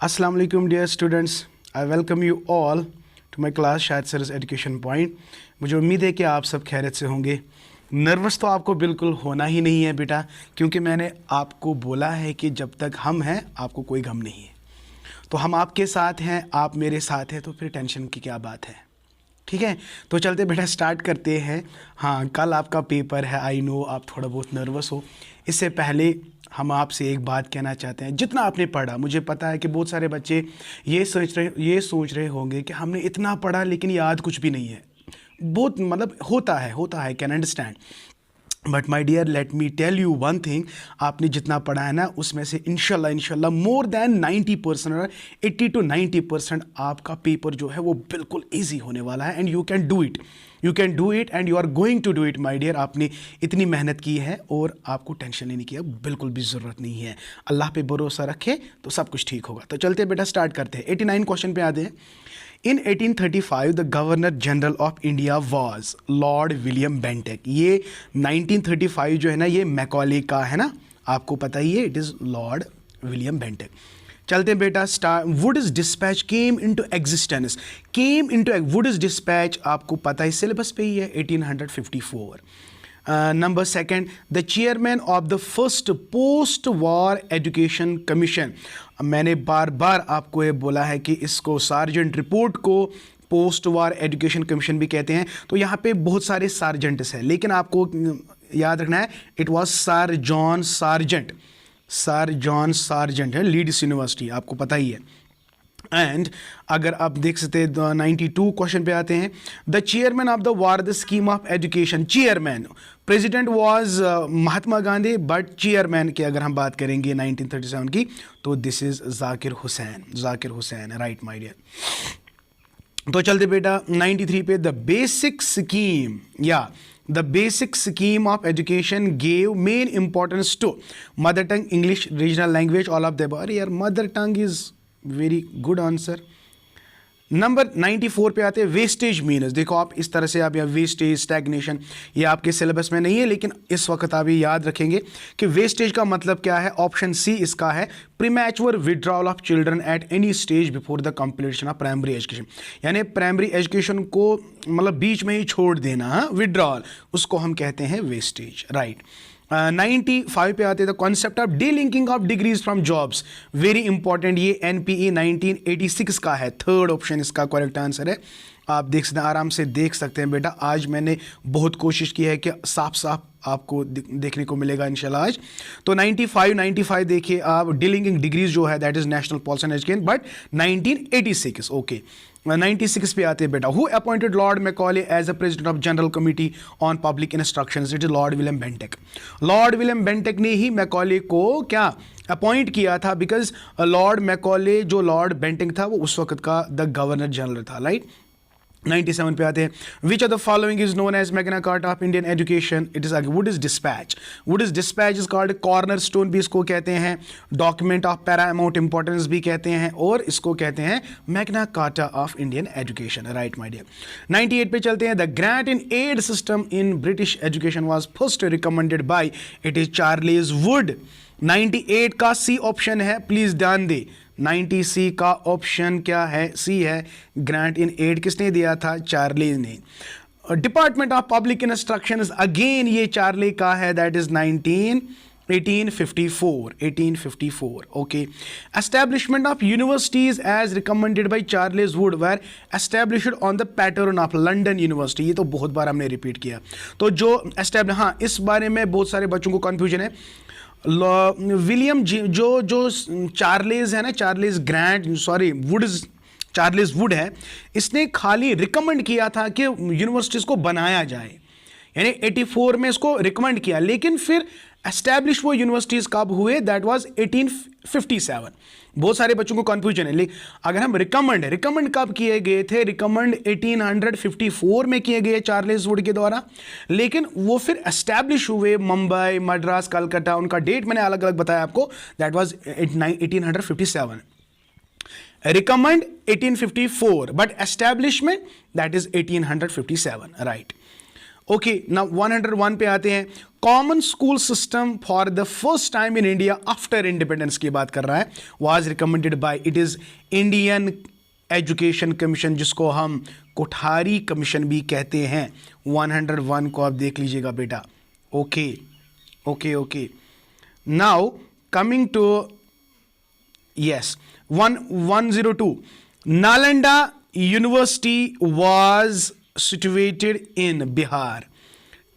अस्सलाम वालेकुम dear students, I welcome you all to my class Shahid Saras education point. मुझे उम्मीद है कि आप सब खैरियत से होंगे। नर्वस तो आपको बिल्कुल होना ही नहीं है बेटा, क्योंकि मैंने आपको बोला है कि जब तक हम हैं आपको कोई गम नहीं है। तो हम आपके साथ हैं, आप मेरे साथ हैं, तो फिर टेंशन की क्या बात है। ठीक है, तो चलते बेटा स्टार्ट करते हैं। हाँ, कल आपका पेपर है, आई नो आप थोड़ा बहुत नर्वस हो। इससे पहले हम आपसे एक बात कहना चाहते हैं, जितना आपने पढ़ा, मुझे पता है कि बहुत सारे बच्चे ये सोच रहे होंगे कि हमने इतना पढ़ा लेकिन याद कुछ भी नहीं है। बहुत मतलब होता है, can understand. But my dear, let me tell you one thing, आपने जितना पढ़ा है ना उसमें से इंशाल्लाह मोर देन 90% और 80 to 90% आपका पेपर जो है वो बिल्कुल ईजी होने वाला है। And you can do it and you are going to do it my dear. आपने इतनी मेहनत की है और आपको टेंशन लेने की बिल्कुल भी ज़रूरत नहीं है। अल्लाह पे भरोसा रखें तो सब कुछ ठीक होगा। तो चलते बेटा स्टार्ट करते हैं। 89 क्वेश्चन पे आते हैं। इन 1835 the governor general of India was Lord William Bentinck. ये 1935 जो है ना, ये मैकॉले का है ना, आपको पता ही है, it is Lord William Bentinck. चलते हैं बेटा start. Woods dispatch came into existence. Woods dispatch आपको पता है, सिलेबस पे ही है, 1854। Number second, the chairman of the first post war education commission. मैंने बार बार आपको ये बोला है कि इसको सार्जेंट रिपोर्ट को पोस्ट वॉर एजुकेशन कमीशन भी कहते हैं। तो यहाँ पे बहुत सारे सार्जेंट्स हैं, लेकिन आपको याद रखना है it was sir John sergeant है, लीड्स यूनिवर्सिटी, आपको पता ही है। एंड अगर आप देख सकते हैं 92 क्वेश्चन पे आते हैं। The chairman of the Wardha scheme of education. Chairman, president was Mahatma Gandhi, but chairman की अगर हम बात करेंगे 1937 की, तो this is Zakir Hussain, right my dear. तो चलते बेटा 93 पे। The basic scheme of education gave main importance to mother tongue, English, regional language, all of the above. अरे यार, mother tongue is very good answer. Number 94 पे आते हैं वेस्टेज मीनस। देखो आप इस तरह से आप या वेस्टेज, स्टैग्नेशन, ये आपके सिलेबस में नहीं है, लेकिन इस वक्त आप ये याद रखेंगे कि वेस्टेज का मतलब क्या है। ऑप्शन सी इसका है premature withdrawal of children at any stage before the completion of primary education. यानी प्राइमरी एजुकेशन को मतलब बीच में ही छोड़ देना, विड्रॉल, उसको हम कहते हैं वेस्टेज, राइट। 95 पे आते हैं the concept of delinking of degrees from jobs, very important. ये एनपीई 1986 का है, थर्ड ऑप्शन इसका करेक्ट आंसर है। आप देख सकते हैं, आराम से देख सकते हैं बेटा। आज मैंने बहुत कोशिश की है कि साफ साफ आपको देखने को मिलेगा इंशाल्लाह आज। तो 95 देखिए आप, डीलिंकिंग डिग्रीज जो है that is national policy and education, but 1986, okay. 96 पे आते हैं बेटा। Who appointed Lord Macaulay as a president of general committee on public instructions. It is Lord William Bentinck. Lord William Bentinck ने ही Macaulay को क्या अपॉइंट किया था, बिकॉज लॉर्ड मैकॉले जो लॉर्ड बेंटिक था वो उस वक्त का द गवर्नर जनरल था, राइट। 97 पे आते हैं। Which of the following is known as Magna Carta of Indian education. It is wood is dispatch is called cornerstone भी इसको कहते हैं, डॉक्यूमेंट ऑफ पैरामाउंट इंपॉर्टेंस भी कहते हैं, और इसको कहते हैं Magna Carta of Indian education, right my dear. 98 पे चलते हैं। The grant in aid system in British education was first recommended by, it is Charles Wood. 98 का सी ऑप्शन है, प्लीज ध्यान दे। 90 सी का ऑप्शन क्या है, सी है। ग्रांट इन एड किसने दिया था, चार्लीज ने। Department of public instructions, again ये चार्ली का है, that is 1854, okay. Establishment of universities as recommended by Charles Wood were established on the pattern of London university. ये तो बहुत बार हमने रिपीट किया। तो जो हाँ, इस बारे में बहुत सारे बच्चों को कंफ्यूजन है। विलियम जो चार्ल्स है ना, चार्ल्स वुड है, इसने खाली रिकमेंड किया था कि यूनिवर्सिटीज़ को बनाया जाए, यानी 84 में इसको रिकमेंड किया, लेकिन फिर एस्टैब्लिश वो यूनिवर्सिटीज़ कब हुए, दैट वाज 1857। बहुत सारे बच्चों को कंफ्यूजन है, लेकिन अगर हम रिकमेंड कब किए गए थे, रिकमेंड 1854 में किए गए चार्ल्स वुड के द्वारा, लेकिन वो फिर एस्टैब्लिश हुए मुंबई, मद्रास, कलकत्ता, उनका डेट मैंने अलग अलग बताया आपको, that was 1857। Recommend 1854, but establishment that is 1857, right. Okay, now 101 पे आते हैं। Common school system for the first time in India after independence की बात कर रहा है, was recommended by, it is Indian education commission, जिसको हम कोठारी कमीशन भी कहते हैं। 101 को आप देख लीजिएगा बेटा। Okay okay okay, now coming to yes 102, Nalanda university was situated in Bihar.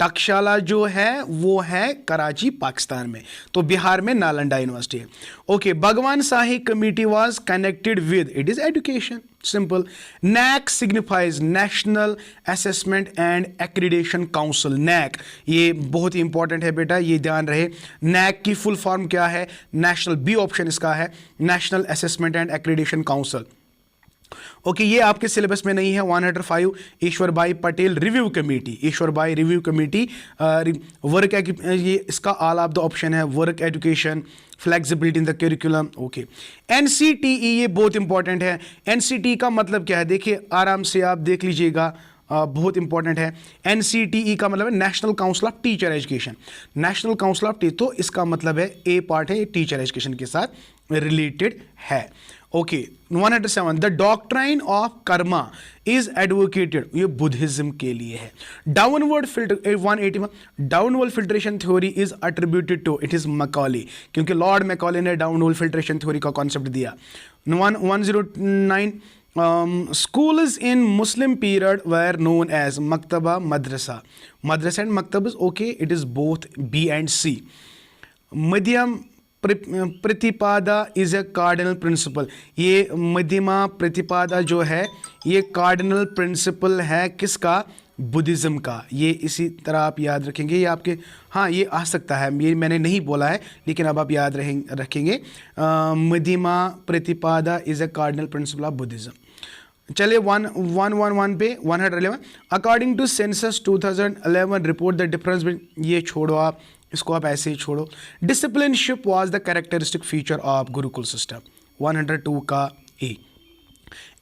Takshashila जो है वो है कराची पाकिस्तान में, तो बिहार में नालंदा यूनिवर्सिटी है। Okay, Bhagwan Shahi committee was connected with, it is education, simple. NAAC signifies national assessment and accreditation council. NAAC ये बहुत ही इंपॉर्टेंट है बेटा, ये ध्यान रहे। नैक की फुल फॉर्म क्या है? नेशनल, बी ऑप्शन इसका है, national assessment and accreditation council. Okay, ये आपके सिलेबस में नहीं है। 105, ईश्वर भाई पटेल रिव्यू कमेटी, ईश्वर भाई रिव्यू कमेटी, वर्क, ये इसका ऑल ऑफ द ऑप्शन है, work education, flexibility in the curriculum. Okay, NCTE, ये बहुत इंपॉर्टेंट है। एनसीटीई का मतलब क्या है? देखिए आराम से आप देख लीजिएगा, बहुत इंपॉर्टेंट है। एनसीटीई का मतलब है national council of teacher education, national council of teacher, तो इसका मतलब है ए पार्ट है, टीचर एजुकेशन के साथ रिलेटेड है। Okay, 107, the doctrine of karma is advocated, ये बुद्धिज्म के लिए है। Downward filter 181, downward filtration theory is attributed to, it is Macaulay, क्योंकि लॉर्ड मैकॉले ने डाउनवर्ड फिल्ट्रेशन थ्योरी का कॉन्सेप्ट दिया। 109, schools in Muslim period were known as maktaba, madrasa. Madrasa and maktabas, okay, it is both B and C. मध्यम प्रतिपादा is a cardinal principal, ये मध्यमा प्रतिपादा जो है ये कार्डिनल प्रिंसिपल है किसका? बुद्धिज्म का। ये इसी तरह आप याद रखेंगे, ये आपके, हाँ ये आ सकता है, ये मैंने नहीं बोला है लेकिन अब आप याद रखेंगे। Madhyama Pratipada is a cardinal principle of Buddhism. चलिए 111 पे 111, according to census 2011 report the difference, ये छोड़ो आप, इसको आप ऐसे ही छोड़ो। Discipleship was the characteristic feature of gurukul system. 102 का a,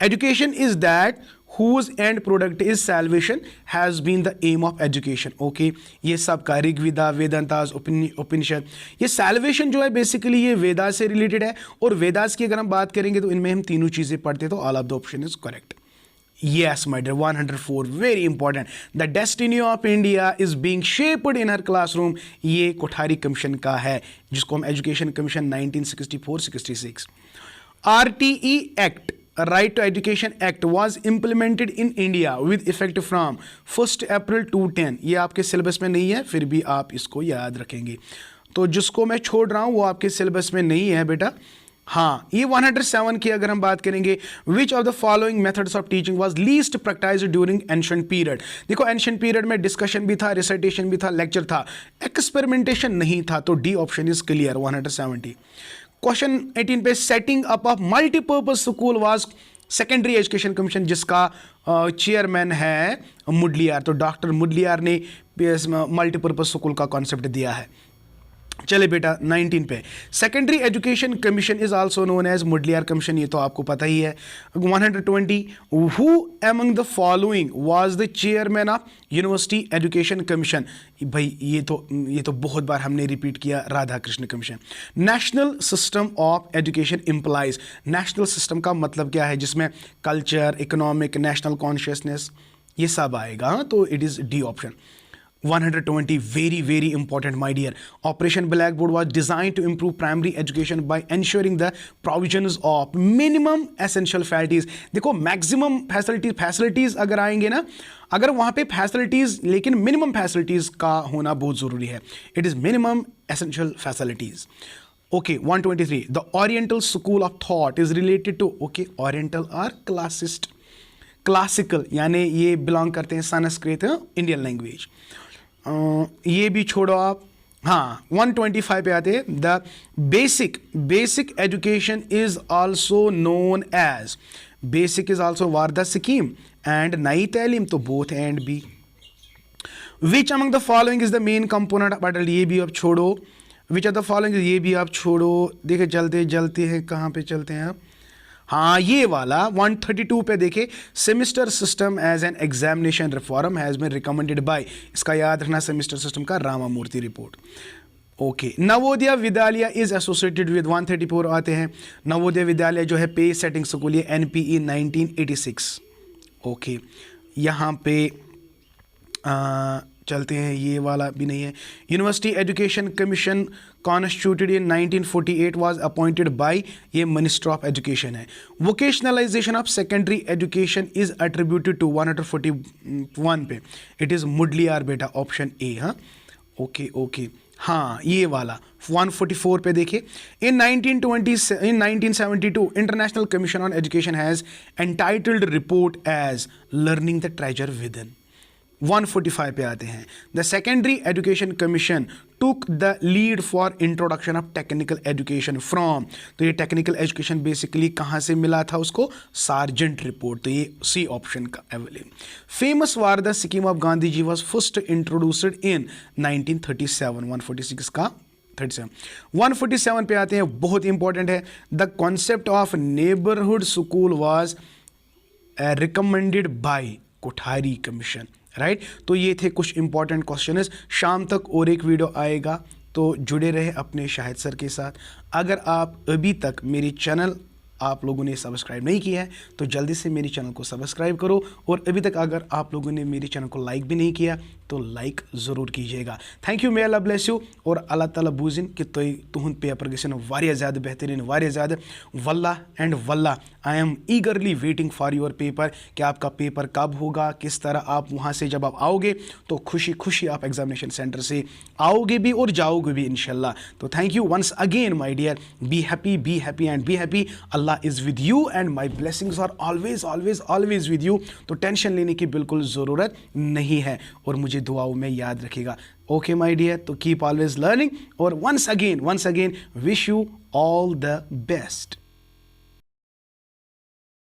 education is that whose end product is salvation has been the aim of education. Okay, ये सब का ऋग्वेदा, वेदांतास, उपनिषद, ये salvation जो है बेसिकली ये वेदास से रिलेटेड है, और वेदास की अगर हम बात करेंगे तो इनमें हम तीनों चीज़ें पढ़ते हैं, तो all of the option is correct. Yes, my dear, 104, very important. The destiny of India is being shaped in her classroom. ये कोठारी कमीशन का है, जिसको हम education commission 1964-66। RTE Act, Right to Education Act, was implemented in India with effect from 1st April 2010. ये आपके syllabus में नहीं है, फिर भी आप इसको याद रखेंगे। तो जिसको मैं छोड़ रहा हूँ वो आपके सिलेबस में नहीं है बेटा। हाँ, ये 107 की अगर हम बात करेंगे, which of the following methods of teaching was least practised during ancient period. देखो एंशिएंट पीरियड में डिस्कशन भी था, रिसाइटेशन भी था, लेक्चर था, एक्सपेरिमेंटेशन नहीं था, तो D option is clear. 170, question 18 पे, setting up of multipurpose school was secondary education commission, जिसका चेयरमैन है मुडलियार, तो डॉक्टर मुडलियार ने मल्टीपर्पज स्कूल का कॉन्सेप्ट दिया है। चले बेटा 19 पे, secondary education commission is also known as Mudaliar commission, ये तो आपको पता ही है। 120, who among the following was the chairman of university education commission. भाई ये तो बहुत बार हमने रिपीट किया, Radha Krishna commission. National system of education implies, national system का मतलब क्या है? जिसमें कल्चर, इकोनॉमिक, नेशनल कॉन्शियसनेस, ये सब आएगा, तो it is D option. 120, very important my dear. Operation Blackboard was designed to improve primary education by ensuring the provisions of minimum essential facilities. देखो मैक्सिमम फैसिलिटीज अगर आएंगे ना, अगर वहाँ पे फैसिलिटीज लेकिन मिनिमम फैसिलिटीज का होना बहुत ज़रूरी है। It is minimum essential facilities. Okay, 123, the Oriental school of thought is related to, okay, Oriental or classist, classical यानी ये बिलोंग करते हैं संस्कृत, इंडियन लैंग्वेज। ये भी छोड़ो आप। हाँ, 125 पे आते हैं, the basic education is also known as, basic is also Wardha scheme and Nai Talim, तो both and B. Which among the following is the main component of adult, ये भी अब छोड़ो। विच ऑफ द फॉलोइंग, ये भी आप छोड़ो। देखिए चलते हैं, कहाँ पे चलते हैं आप? हाँ ये वाला 132 पे देखे, semester system as an examination reform has been recommended by, इसका याद रखना सेमिस्टर सिस्टम का Ramamurthy report. Okay, Navodaya Vidyalaya is associated with 134 आते हैं, नवोदय विद्यालय जो है पे सेटिंग स्कूल, ये NPE 1986। ओके, यहाँ पे चलते हैं, ये वाला भी नहीं है। University education commission constituted in 1948 was appointed by, ये मिनिस्टर ऑफ एजुकेशन है। Vocationalisation of secondary education is attributed to 141 पे, इट इज़ मुडलियार बेटा, ऑप्शन ए। हाँ ओके ओके, हाँ ये वाला 144 पे देखिए, in 1972 international commission on education has entitled report as learning the treasure within. 145 पे आते हैं, the secondary education commission took the lead for introduction of technical education from, तो ये टेक्निकल एजुकेशन बेसिकली कहाँ से मिला था उसको, सार्जेंट रिपोर्ट, तो ये सी ऑप्शन का available. Famous Wardha scheme of Gandhi ji was first introduced in 1937, 146 का 37। 147 पे आते हैं, बहुत इंपॉर्टेंट है, the concept of neighbourhood school was recommended by Kothari commission, right. तो ये थे कुछ इंपॉर्टेंट क्वेश्चन। शाम तक और एक वीडियो आएगा, तो जुड़े रहे अपने शाहिद सर के साथ। अगर आप अभी तक मेरी चैनल आप लोगों ने सब्सक्राइब नहीं किया है तो जल्दी से मेरी चैनल को सब्सक्राइब करो, और अभी तक अगर आप लोगों ने मेरी चैनल को लाइक भी नहीं किया तो लाइक ज़रूर कीजिएगा। Thank you, may Allah bless you, और अल्लाह ताला बूजिन कि तुहंद पेपर गसन वारिया ज़्यादा बेहतरीन, वारिया ज़्यादा। वल्लाह एंड वल्लाह I am eagerly waiting for your paper, कि आपका पेपर कब होगा, किस तरह आप वहाँ से जब आप आओगे तो खुशी खुशी आप एग्जामिनेशन सेंटर से आओगे भी और जाओगे भी इंशाल्लाह। तो thank you once again my dear, be happy and be happy. Allah is with you and my blessings are always always always with you. तो टेंशन लेने की बिल्कुल ज़रूरत नहीं है, और मुझे दुआओं में याद रखेगा। ओके माय डियर, तो कीप ऑलवेज लर्निंग, और once again wish you all the best.